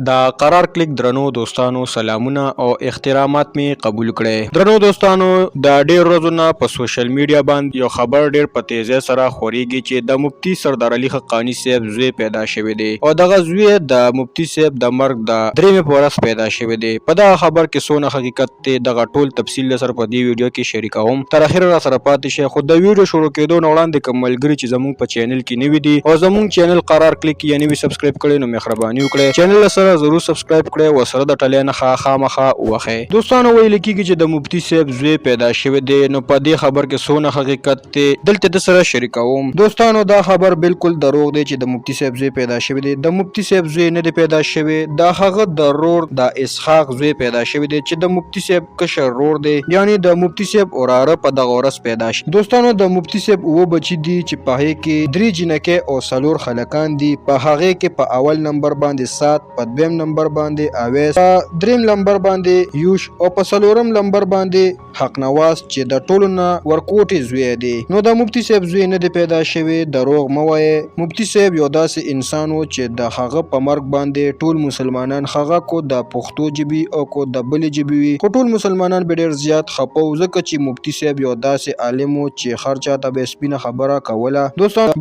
دا قرار کلیک درنو دوستانو سلامونه او احترامات می قبول کړئ. درنو دوستانو د ډیر ورځې په سوشل میډیا باندې یو خبر ډیر په تیزی سره خوريږي چې د مفتی سردار علي حقانی صاحب زوی پیدا شوی دی او دغه زوی د مفتی صاحب د مرګ د درېمې په ورځ پیدا شوی دی. په دا خبر کې څونه حقیقت دی دغه ټول تفصیل سره په دې ویډیو کې شریکوم. تر اخره را سره پاتې شئ. خو د ویډیو شروع کېدو نه وړاندې کوم ملګري چې زموږ په چینل کې نوي دي او زموږ چینل قرار کلیک یا نوي سبسکرایب کړئ نو مهرباني وکړئ چینل سره ضرور سبسکرایب کړئ او سره د ټلې نه خامخا وخی. دوستانو ویل کېږي چې د مفتی صاحب زوی پیدا شوی دی نو په دې خبر کې څونه حقیقت دی دلته د سره شریکوم. دوستانو دا خبر بالکل دروغ دی چې د مفتی صاحب زوی پیدا شوی دی. د مفتی صاحب زوی نه دی پیدا شوی، دا هغه ضرور د اسحاق زوی پیدا شوی دی چې د مفتی صاحب کشر رور دی، یعنی د مفتی صاحب اوراره په دغه ورځ پیدا شي. دوستانو د مفتی صاحب اوه بچی دي چې په هغه کې 3 جنکې او 4 خلکان دي. په هغه کې په اول نمبر باندې 7، په دویم نمبر باندې اویس، په دریم نمبر باندې یوش او په څلورم نمبر باندې حق نواز چې د ټولو نه ورکوټي زوی دی. نو د مفتی صاحب زوی نه دی پیدا شوی، دروغ مه وایئ. مفتی صاحب یو داسې انسان و چې د هغه په مرګ باندې ټول مسلمانان هغه کو د پښتو ژبې او کو د بلې ژبې وي، خو ټول مسلمانان به ډېر زیات خپه وو ځکه چې مفتی صاحب یو داسې عالم و چې هر چاته به سپینه خبره کوله.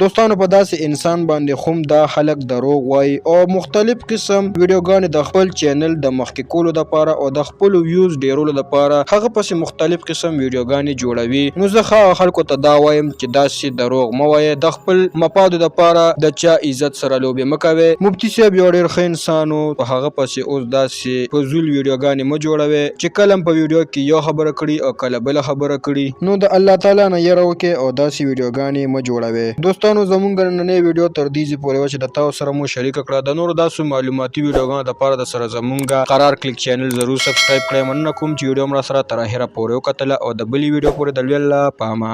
دوستانو په داسې انسان باندې خو دا خلک دروغ وایي او مختلف قسم ویډیوګانې د خپل چینل د مخکې کولو دپاره او د خپلو ویوز ډیرولو دپاره هغه پسې مختلف قسم ویډیوګانې جوړوي. نو زه خلکو ته دا وایم چې داسې دروغ مه وایئ، د خپل مفادو دپاره د چا عزت سره لوبې مه کوئ. مفتی صاحب یو ډېر ښه انسان و، په هغه پسې اوس داسې فضول ویډیوګانې مه جوړوئ چې کله په ویډیو کې یو خبره کړي او کله بله خبره کړي. نو د الله تعالی نه یره وکړئ او داسې ویډیوګانې مه جوړوئ. دوستانو زموږ نننۍ ویډیو تر دې ځای پورې وه چې د تاسو سره مو شریکه کړه. د نورو داسې معلوماتي ویډیوګانو دپاره د سره زموږ قرار کلیک چینل ضرور سبسکرایب کړئ. مننه کوم چې ویډیو مو را سره تر اخره پورې وکتله او د بلې ویډیو پورې د لوی الله په امان.